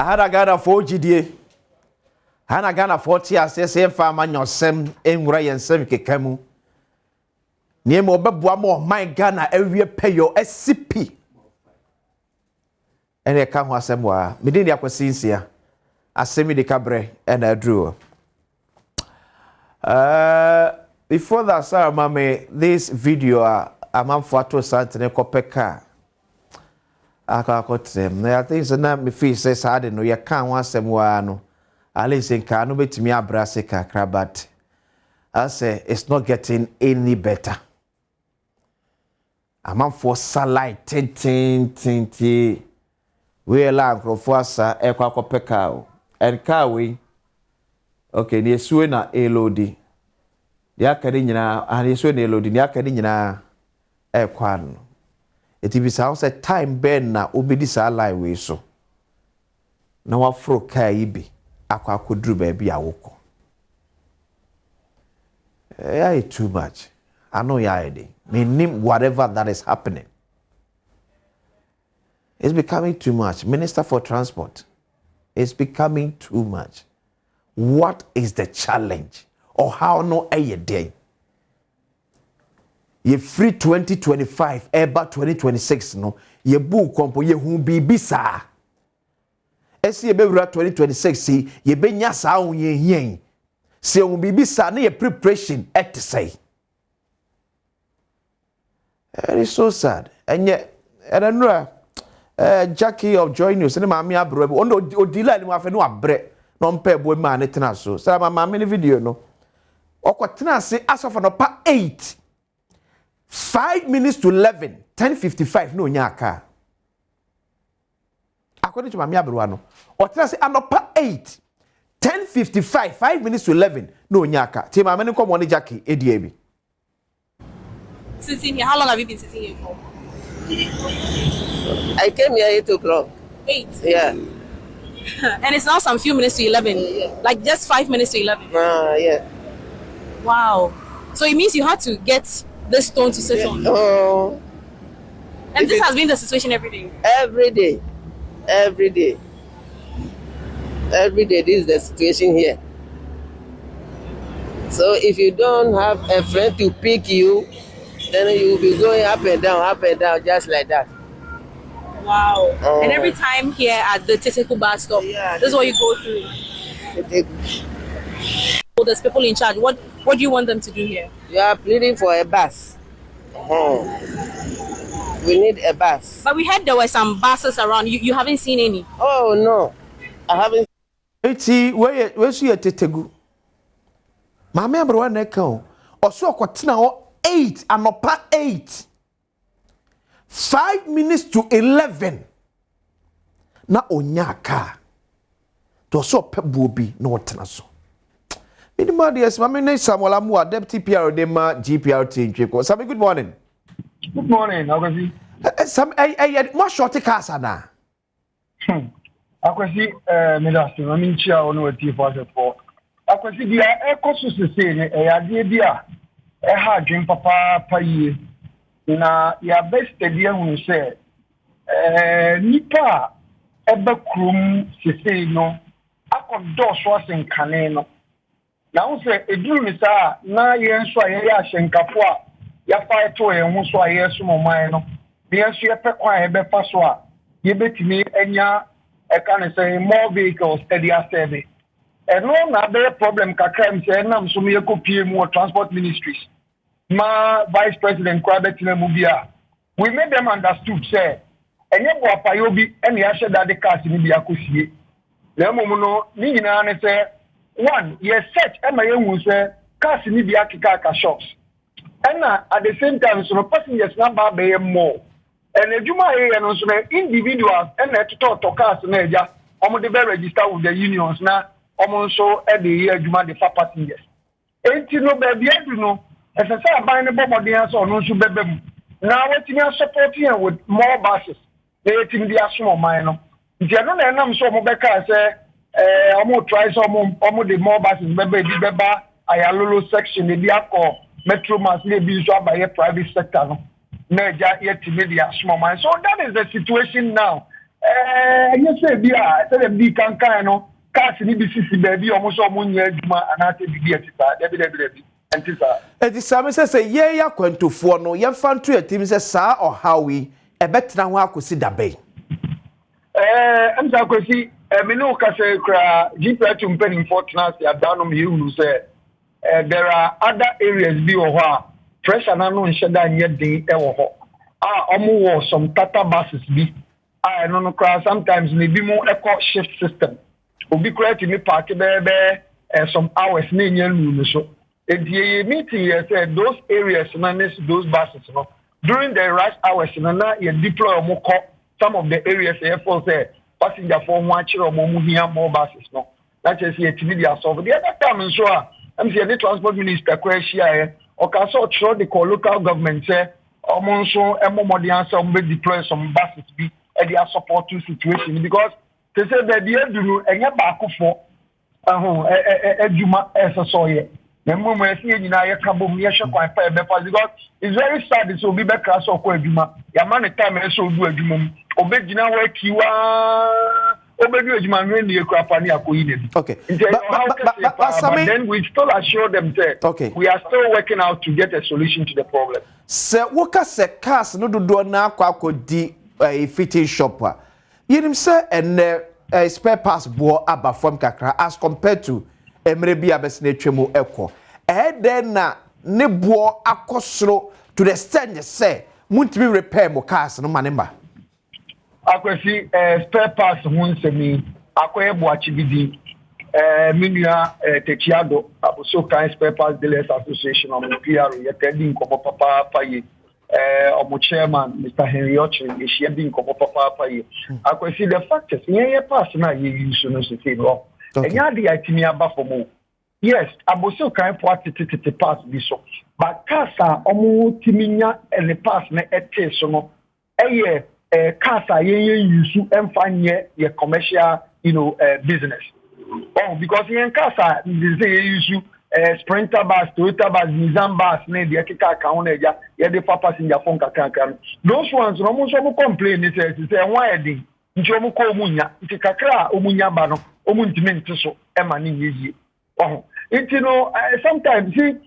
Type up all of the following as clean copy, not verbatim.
Hana Ghana for GDA. Hana Ghana 40 years, say, farmer, your sem, and Ray and Sem Kekamu. Near Mobile, my Ghana, every pay your SCP. And I come was some more. Medina Quasincia, Asem Yi Di Ka and I drew. Before that, sir, Mammy, this video, I'm on for 2 Santana Copeka. I got them. I think it's not me feel says I didn't know you can't want some one. At least in Kano, bet me a brassica crabat. I say it's not getting any better. I'm on for salite, tin. We allow Crofosa, Equa Copecao, and Kawi. Okay, near Suena Elodi. The Academia, and the Suena Elodi, the Academia, Equan. It is house a time ben na obedi sa lie we so. Na wa fro kai bi akwa kodru ba bi awoko. Yeah, too much. I know ya ide. Me name whatever that is happening. It's becoming too much. Minister for Transport. It's becoming too much. What is the challenge? Or how no a day? Ye free 2025, eba 2026 no. Ye bu kompo ye hu bibi sa. Esi ye be wura 2026 si ye be nya sa hu ye hien. Se hu bibi sa na ye preparation et say. It is so sad. And yet, Jackie of Joy News, and Mammy Abro, or delay no afe no abre, no mpe boy man etna so. Say my mammy video no. Okwatena say as of no pa 8. 5 minutes to 11, 10:55 no nyaka. According to Mammy Abro no. Okwatena say anopa 8, 10:55, 5 minutes to 11 no nyaka. Ti mammy no come on Jackie ediabi. Sitting here, how long have you been sitting here for? I came here 8 o'clock. 8? Yeah. And it's now some few minutes to 11. Yeah. Like just 5 minutes to 11. Yeah. Wow. So it means you had to get this stone to sit on. Oh. And this has been the situation every day? Every day. Every day. Every day, this is the situation here. So if you don't have a friend to pick you, then you will be going up and down, just like that. Wow. And every time here at the Teteku bus stop, this is what you go through. Well, there's people in charge. What do you want them to do here? You are pleading for a bus. We need a bus. But we heard there were some buses around. You haven't seen any? Oh, no. I haven't. Eti, where's your Tetegu? My member one echo. Or so quatina 8 anopa 8. 5 minutes to 11. Na onyaka. To so pebuobi no tenaso. Minima dear, my name is Amoah Deputy Pro GPRTU. Sabi, good morning. Good morning, Akwasi. Some more short cars na. Akwasi, Minister, I mean, chair on what you for. Akwasi, the echo society, idea, dream papa paye. Na ya best idea when you say, nipa ebe krum sisi no, akodo swasin kaneno. Now say eduru mi sa na yenso aye ahyenkafo a ya fa eto yenhu so aye so moman no be yenso ye pe kwan ebe fa so a ye betimi anya e kan say more vehicles steady service and no na be problem kakra mi say na so me kopie mu transport ministries ma vice president kwa betina mu bia we made them understood say enye bo apayo bi ene ya sheda de cars ni bia kosie na mumu no ni nyina ne say one, yes, search MIA say cars ni be akika shops. And at the same time, so passengers number be more. And the Juma and so individuals and to talk to cars measure, almost they register with the unions now, almost so at the year Juma the for passengers. Ain't you know, baby, you know, as I say, buying a bomb of the answer, no, so baby. Now, what you are supporting with more buses, they think they are small minor. If you don't know, so Mobeka say, Amoah try some the more buses, baby, beba, Ayalolo section, the Diako, Metro must be used by a private sector. Major yet media small man. So that is the situation now. you say be a be can no cars ni BCC baby almost omo nya adwuma anate bibi atisa debi antisa eti same say ye ya kwantofo no ye fa nto yatim say saa ohawi e betena ho akosi dabe am sa akosi me no ka say kra GPRTU mpeni fortness ya danom ye unu say there are other areas bi wo ho a pressure na no nheda nye din e wo ho omo wo some tata buses bi no cry sometimes maybe more eco shift system obi create me park be some hours na nyanu so the meeting here said those areas na those buses no during the rush hours na you deploy more some of the areas for say passenger for one chiro mo here more buses no that is here to be solve the other time so I'm say the transport minister question here o ka so through the local government say omo so emomodi answer be deploy some buses be they are supporting situation because they say that the eduru enye baako fo eduma esosoye na mumu esi nyina ye kabom ye hwekwan pa be because it's very sad so be crash okọ eduma ya man time eso du eduma mu obegina wa kiwa obedu eduma nwe ni ekrapa ni akoyi ne bi okay but then we still assure them that okay. We are still working out to get a solution to the problem se woka se cars no dodo na akodi a fitting shop yinim say and spare parts bo aba from kakra as compared to emre bi abesne twemu ekọ then na ne bo akosro to the extent say muntimi repair mo cars no manemba akwesi spare parts hunsemi akoye bo achibidi minua techiado abuso kan spare parts dealers association on PR yetedi nkobo papa paye omo chairman Mr. Henry Ochi is shedding kopo papa ye akwesi the fact is ye pass na ye use no se no enya de atimi aba for mo yes aboso kan party pass bi so but kasa omo timinya ele pass na ete so no eye kasa ye use emfanye ye commercial business because ye kasa they use Sprinter bus, Toyota bus, Nissan bus, ne the kika account eja, ye the passenger phone kakran. Those ones no mo so mo complain it say why dey. Nti omo ko omunya, nti kakra omunya ba no, omu ntime nti so e ma ne yeye. Oh. Nti no sometimes see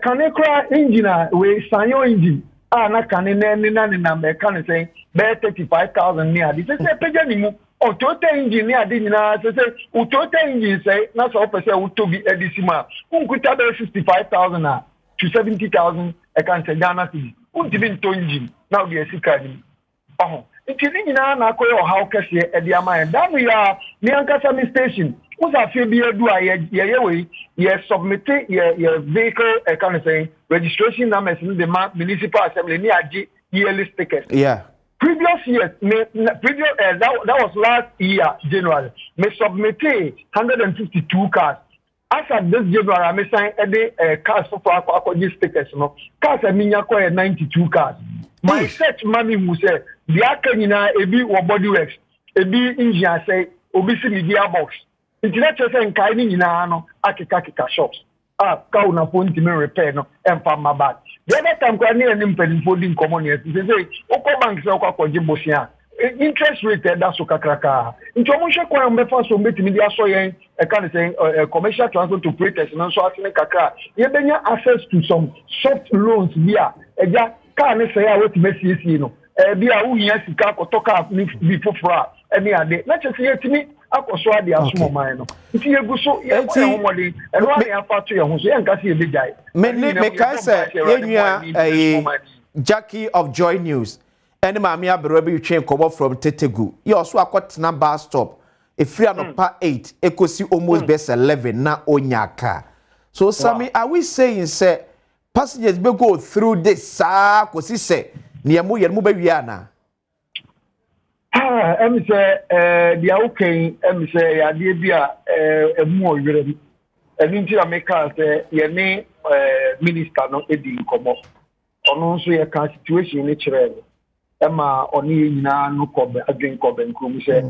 kanekra engine we sanyo engine. Na kanene na me kan say be 35,000 near. This say peja ni mu o Toyota engine ade nyina say o Toyota engine say na so person wo to bi edisima unkuta be 65,000 to 70,000 e kan say Ghana city untibi nto engine na o dey sika ni nti ni nyina na akoyo how kese e dey am that we are ni ankasa mi station usa fe bi edu a ye we ye submit ye vehicle e kan say registration numbers in the municipal assembly ni agi yearly stickers previous years that was last year January me submitted 152 cars as at this January I me sign cars for stickers no cars minya ko 92 cars my search money who say the akanyina ebi wo body works ebi engine say obi si media box internet say nkai ni nyina no akika shops ka una phone to me repair no emfa mabad the other time kwa ni enim pedifodi common yes say okọ bank say okọ kwaje bosia interest rate that so kakraka nti omo hwe kwa mbefa so mbetimi dia so yen e kan say commercial transport operators no so asene kakra ye benya access to some soft loans bia eja ka ne say a wetime CC no bia wo hia sika kotoka bi fofora ene ade na chese yetimi akoso ade asomo man no nti yegu so ye kwa homode eno ade afato ye ho so ye nkase ye bejai me kai say yenua Jackie of Joy News ene maami abero bi twen kobo from Tetegu ye also akotena bus stop efiri anopa 8 ekosi almost best 11 na onyaka so Sammy are we saying say passengers be go through this kosi say niamu ye mu ba wi ana em say dia okay em say ya de bia emu oyere eni nti ameka say ye ne minister no edi nkomo ono nso ye ka situation ni kire ema oni nyina no kobe adwen kobe nkrum say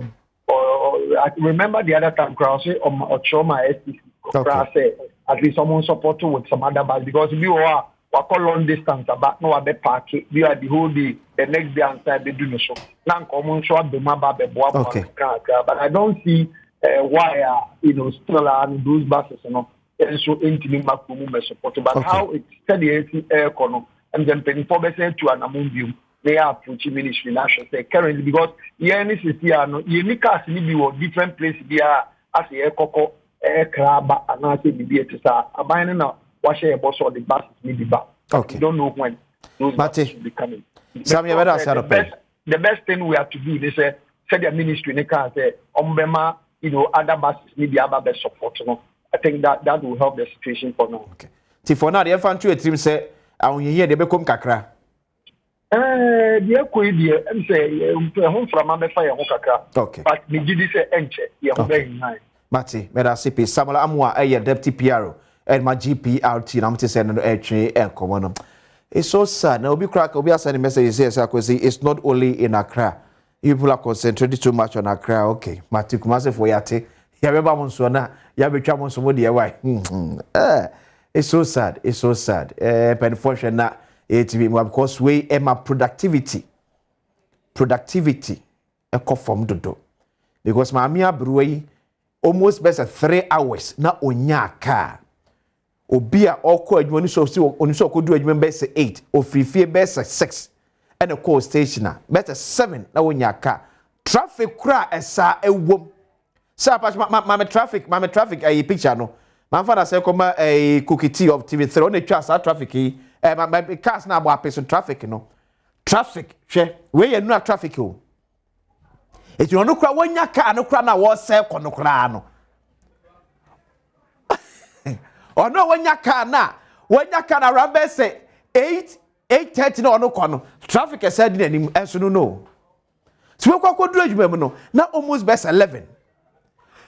I remember the other time crowd say or trauma STC crowd say at least someone support with some other bus because we were call long distance about no other parking. We are the whole day, the next day inside the do so. Now common short the map okay. But I don't see why still those buses and so intimate maximum support. But how it's steady air corner and then penny 4% to an among they are approaching ministry national say currently because is here no unique as different places there as a coco crab and I say be it a buying now. What share boss or the buses maybe back. Okay. We don't know when those buses will be coming. The best thing we have to do is say the ministry they can say ombema other buses maybe have best support. I think that will help the situation for now. Okay. For now, the infantry team say I will hear they become kakra. The equity and say home from my fire kakra. Okay. But me did say enche. Yeah, very nice. Mati, Medasipi, Samuel Amoah Deputy Pro. And my GPRTU, I'm just saying, and common. It's so sad. Now, we are sending messages here. It's not only in Accra. People are concentrated too much on Accra. Okay, Mati Kumase for Yate. Yabeba Monsona, Yabicha Monsomodi. It's so sad. It's so sad. But unfortunately, it's because we are productivity. Productivity, a conform to do. Because my Mia Brewery almost best 3 hours. Na onya car. Obia oko adwuma so ko do adwuma be 8 ofrifie be 6 and a call station better 7 na wonya car traffic kura esa ewom sa patch ma traffic a picture no man father say come a cookie tea of TV3 on the twa traffic my cars na abo apeso traffic no traffic hwe we ye no traffic o e ti no kura wonya car no kura na wo se kono kura no or no when you can around say 8:30 no kono traffic is said in and so no so we go do adwuma no na almost best 11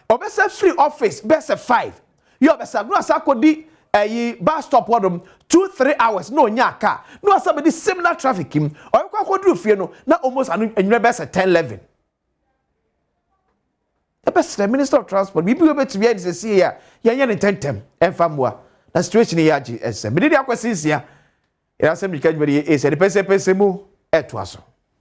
or best free office best 5 you best no asakodi bus stop wadom 2-3 hours no nya car no somebody similar traffic him or you go do fie no na almost anu best 10-11 the best Minister of Transport, we be able to be able to see here. Yan tentem and famwa. The situation here is a minute. I was here. Asem Yi Di Ka is a person mu etwaso.